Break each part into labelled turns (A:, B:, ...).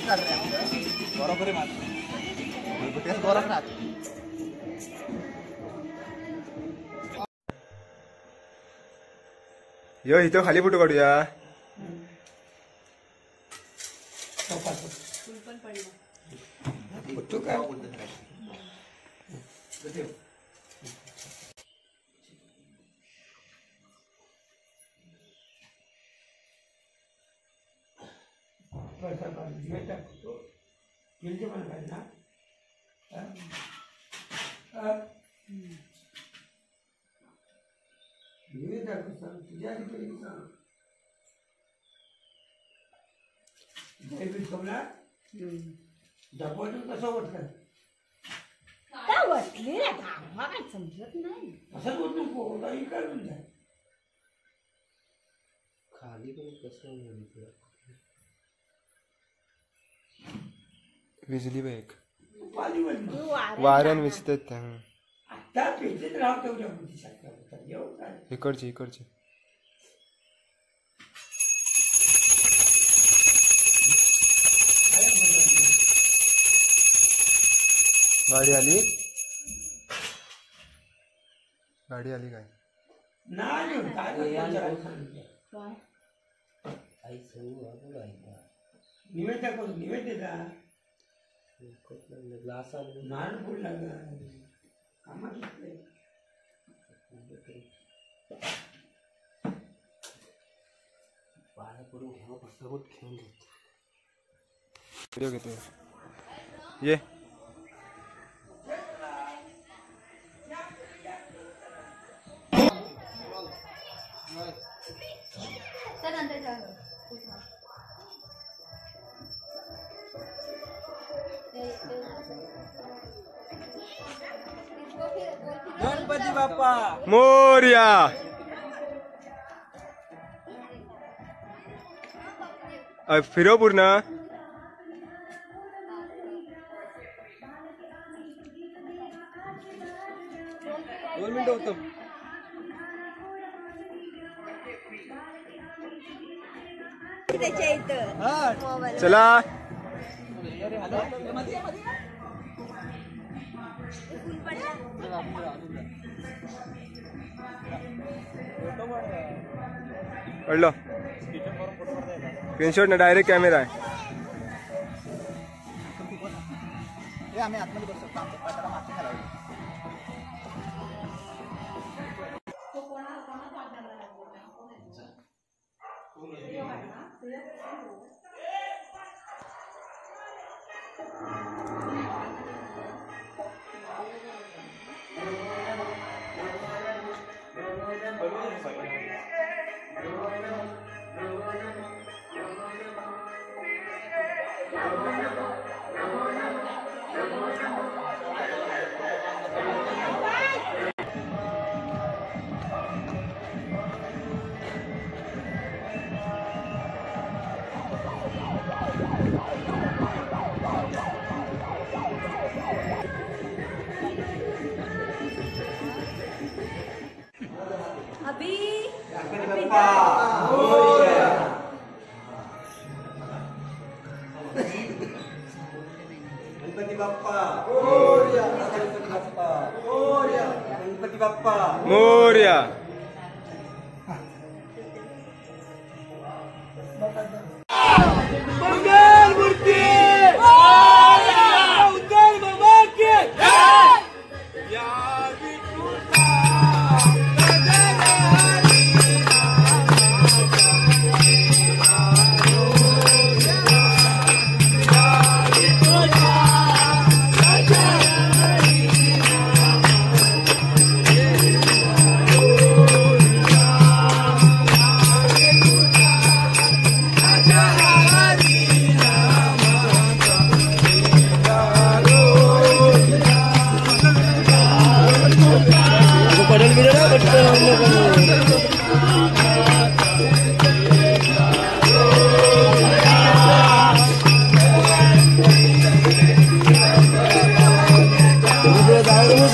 A: बरोबर आहे.
B: यो इथं खाली फोटो काढूया. विजली बाईक वाऱ्यान विचतात इकडची गाडी आली काय व्हिडिओ घेतो ये.
A: गणपती बाप्पा
B: मोरया. फिरो पूर्ण.
A: दोन मिनिटं होतं.
B: चला पडलो स्क्रीनशॉट ना डायरेक्ट कॅमेरा आहे.
A: आम्ही आतमध्ये बसतो.
C: गणपती बाप्पा मोरया. गणपती बाप्पा मोरया. गणपती बाप्पा
B: मोरया.
C: मंगल मूर्ती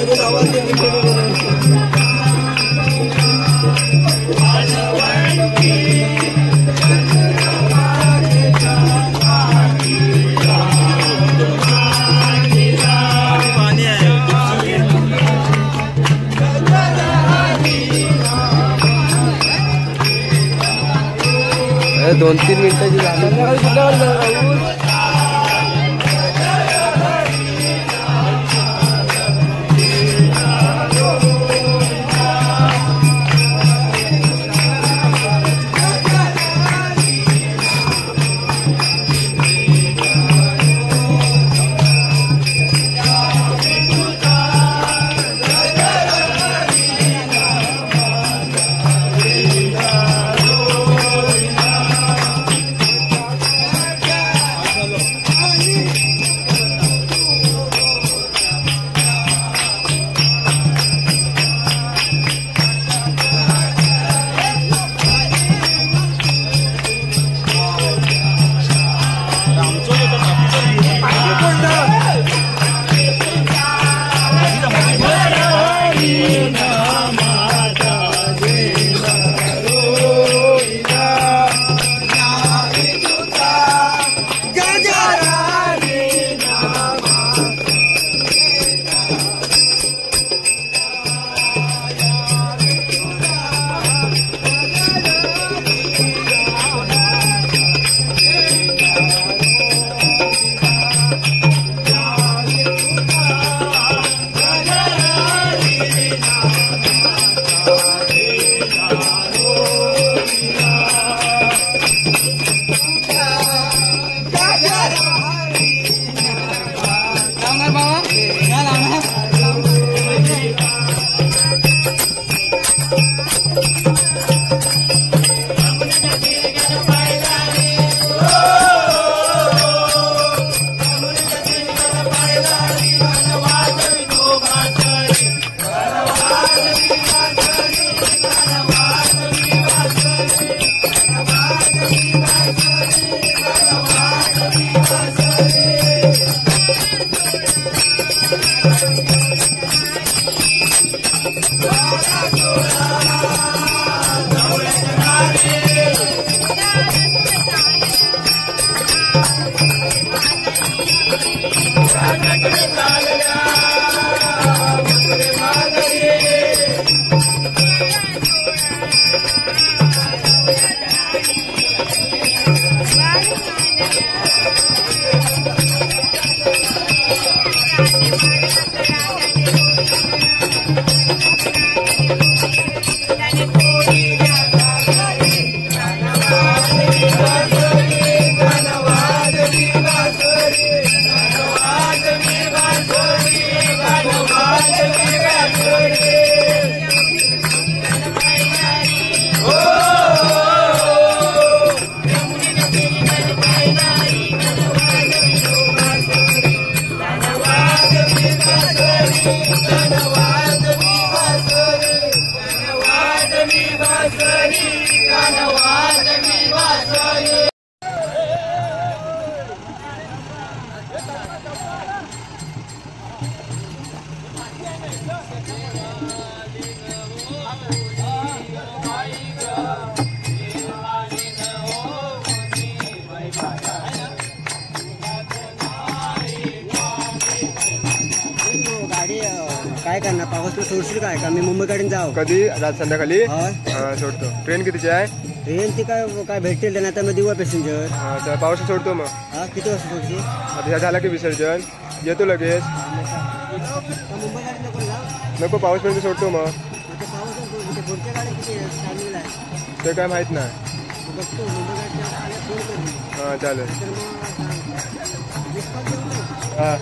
C: उद्धार बाबा की
B: 2-3 मिनिटाची झाली.
A: काय करणार पावसाला सोडशील काय का मी मुंबईकडे जाऊ
B: कधी आज संध्याकाळी
A: हा
B: सोडतो. ट्रेन कितीची आहे?
A: ट्रेन ती काय काय भेटेल त्यांना आता मी देऊ पॅसेंजर
B: तर पावसात सोडतो मग.
A: हा किती वाजता सोडशी
B: आता झाला की विसर्जन येतो लगेच.
A: मुंबईकडे नको जाऊ
B: नको पाऊसपर्यंत सोडतो मग.
A: पाऊस पुढच्या गाडी किती टायमिंगला आहे
B: ते काय माहित नाही.
A: बघतो मुंबईकडे फोन करू
B: हां चालेल.
A: तर मग मिस कॉल करू.
B: हां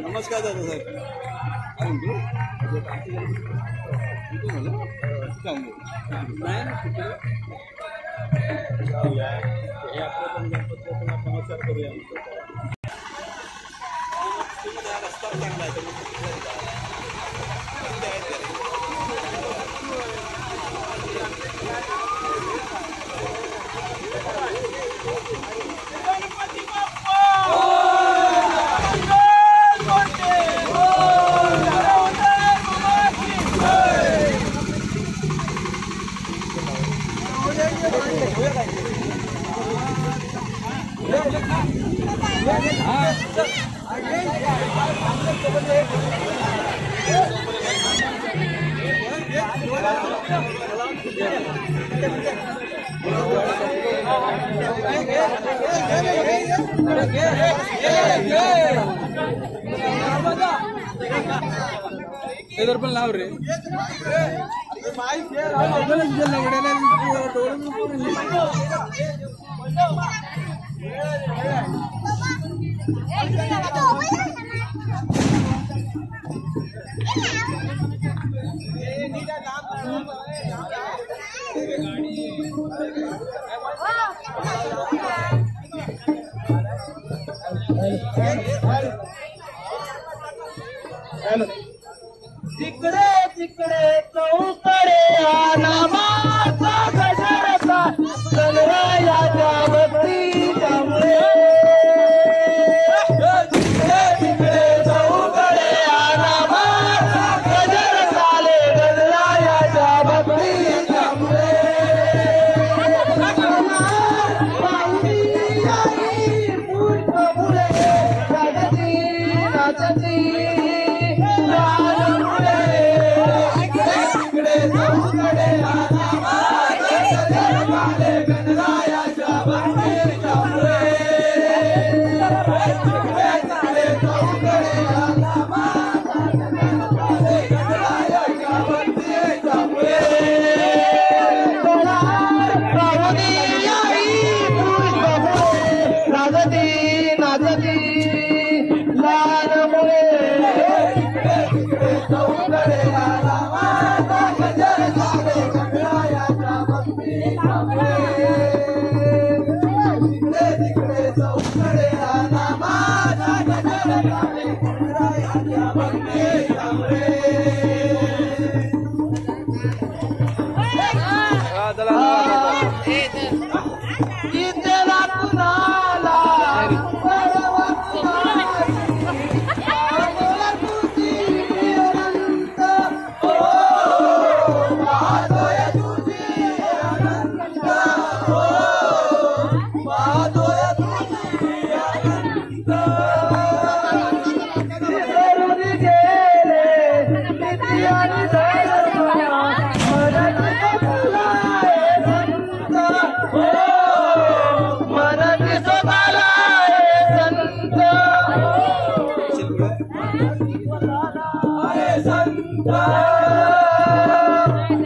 A: नमस्कार दादा साहेब. नमस्कार करूया. रस्ता चांगला आहे. इधर पण लाव रे.
C: तिकडे तिकडे चौकडे नामाचा गजरता गणरायाच्या भक्तीच्यामुळे. तिकडे तिकडे चौकडे नामाचा गजर चाले गणरायाच्या भक्तीच्यामुळे. पाहुणी आई पुष्प फुले नाचती नाचती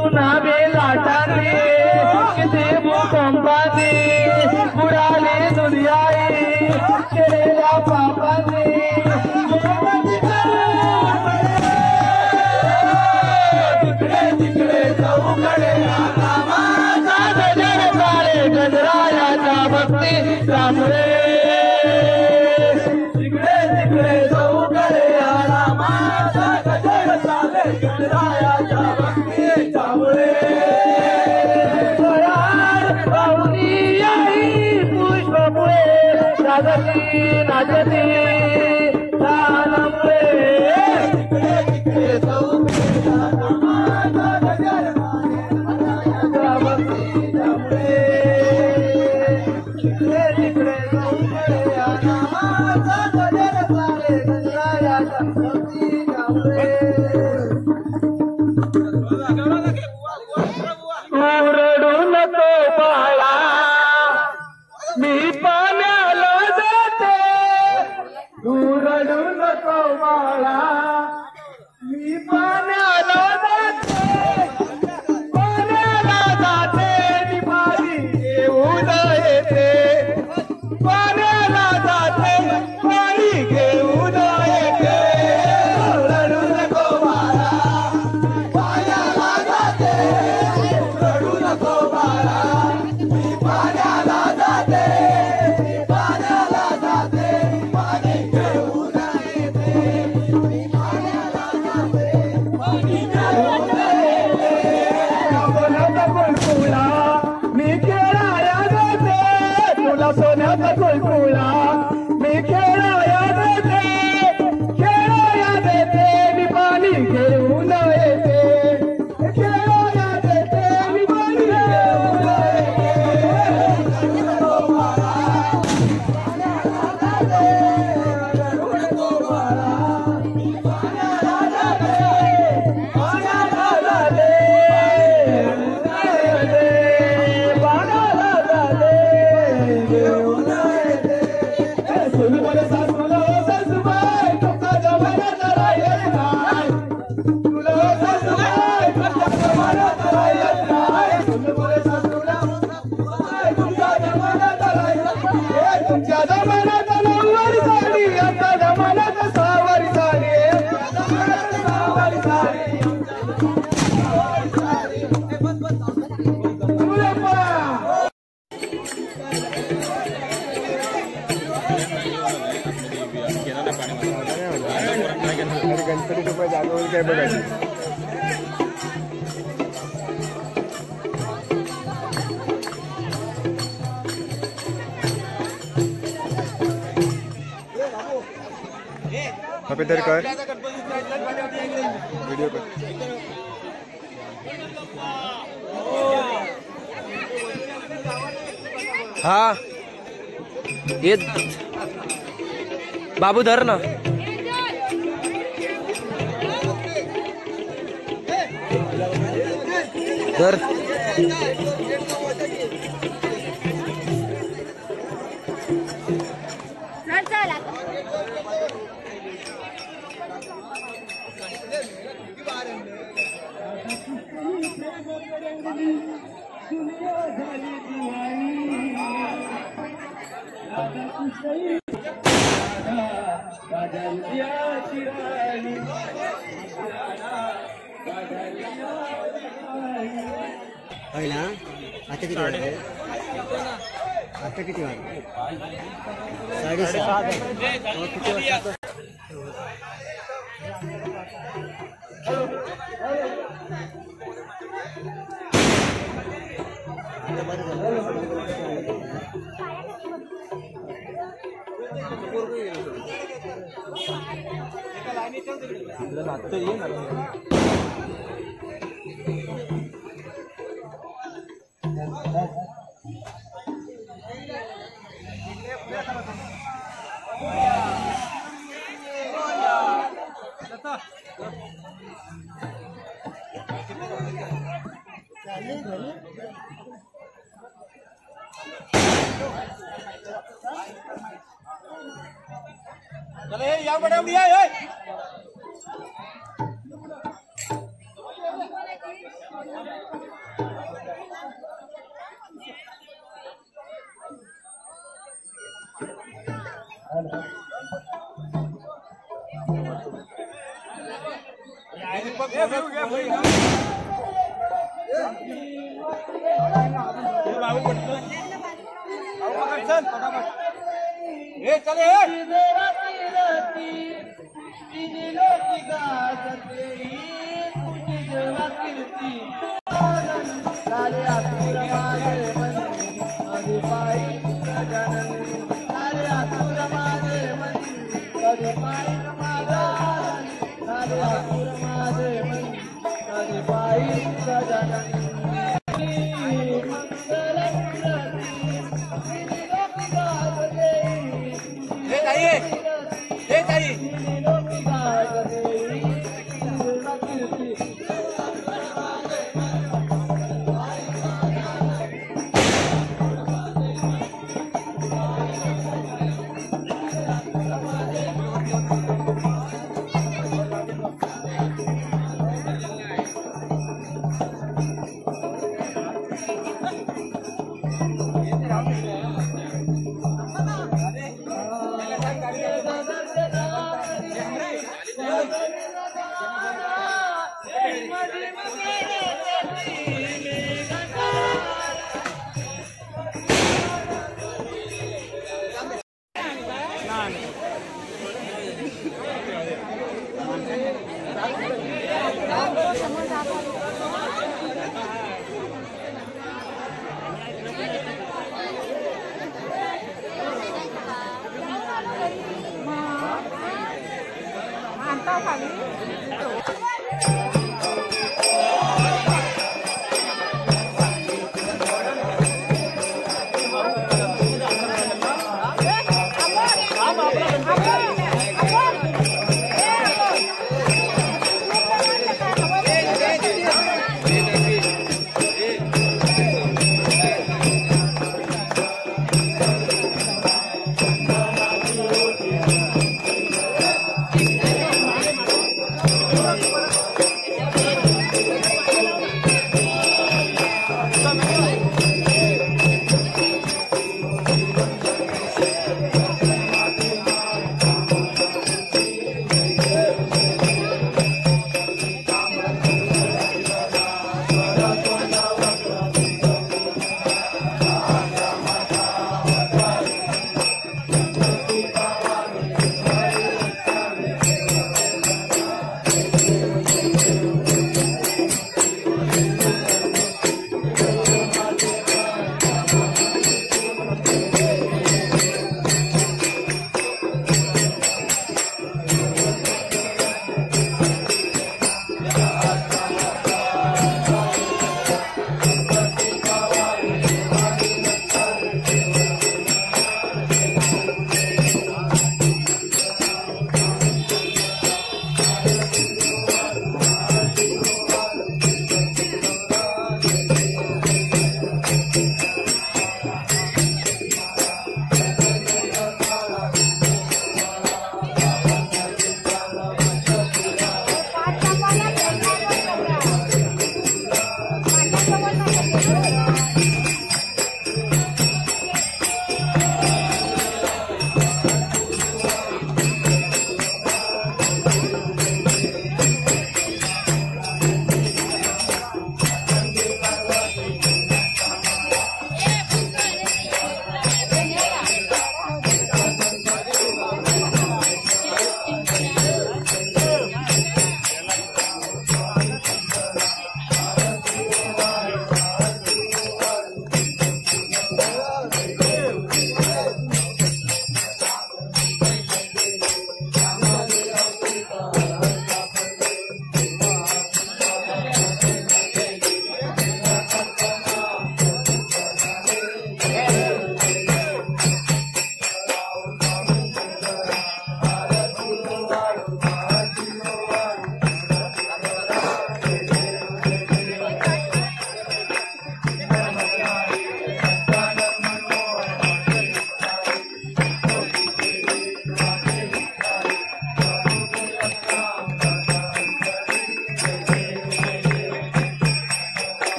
C: पुन्हा बे लाटाने किती भूकंपाने बुडाली दुनियाई केलेल्या पापाने तिकडे तिकडे चौकडे माझा गजर काळे गजरायाचा भक्ती रामरे तिकडे तिकडे चौकडे आला माझा गजर चाले गजरायाचा भक्ती रामरे पाहुणी आई पुष्पमुळे नाचती नाचती रानमुळे तिकडे तिकडे चौकडे आला माझा गजर चाले गजरायाचा भक्ती रामरे तिकडे तिकडे चौकडे आला माझा गजर चाले गजरायाचा भक्ती रामरे रडू नको बाळा मी पाण्याला जाते तू रडू नको बाळा मी पाण्याला जाते पाण्याला जाते मी पाणी घेऊन येते पाण्याला जाते पाणी घेऊन येते रडू नको बाळा पाण्याला जाते रडू नको बाळा मी पाण्याला जाते पाण्याला जाते पाणी घेऊन येते मी पाण्याला जाते पाणी घेऊन येते सोन्याचा कुलकुला मी खेळाया जाते तुला सोन्याचा कुलकुला मी खेळाया जाते खेळाया देते मी पाणी घेऊन येते खेळाया देते मी पाणी घेऊन येते रडू नको बाळा पाण्याला जाते रडू नको बाळा पाण्याला जाते पाण्याला जाते पाण्याला जाते घेऊन येते सुनबाई सासूला सासूबाई तुमचा जमान्यात राहील नाही तुला सासूबाई तुमचा जमान्यात राहील नाही सुनबाई सासूला सासूबाई तुमचा जमान्यात राहील हे तुमच्या जमान्यात 9 वर्ष झाली आता जमान्यात 6 वर्ष झाली आता जमान्यात 6 वर्ष झाली तुला पा
B: अरे गणपती रुपये जागेवर काय बघायचं अबे तर कर व्हिडिओ कर
D: हा ये बाबू धर ना धर
A: पहिला आता किती वाजले आता किती वाजले 7:30 किती वाजता
C: चले या बड़ा उड़िया है चले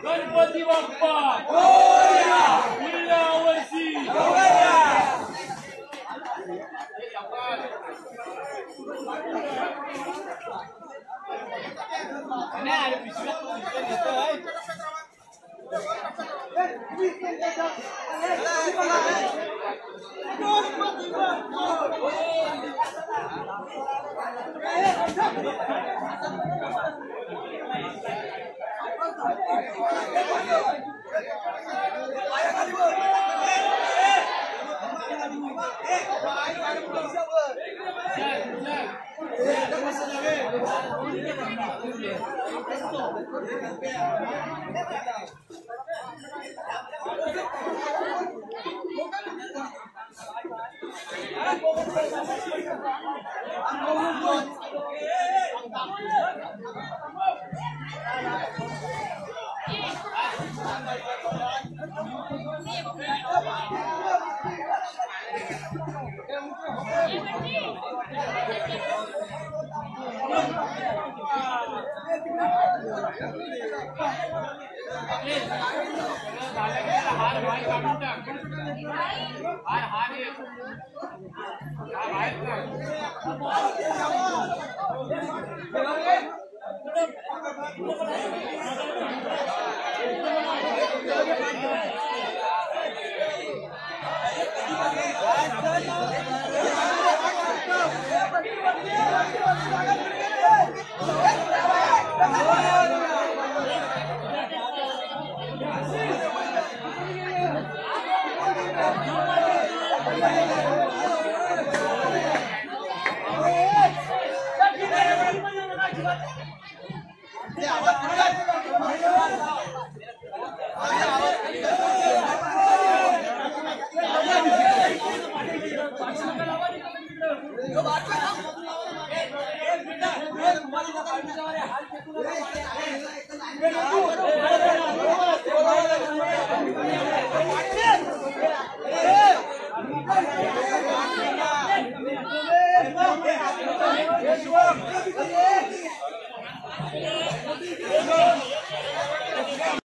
C: गणपती बाप्पा मोरया पुढल्या वर्षी मोरया नाही हार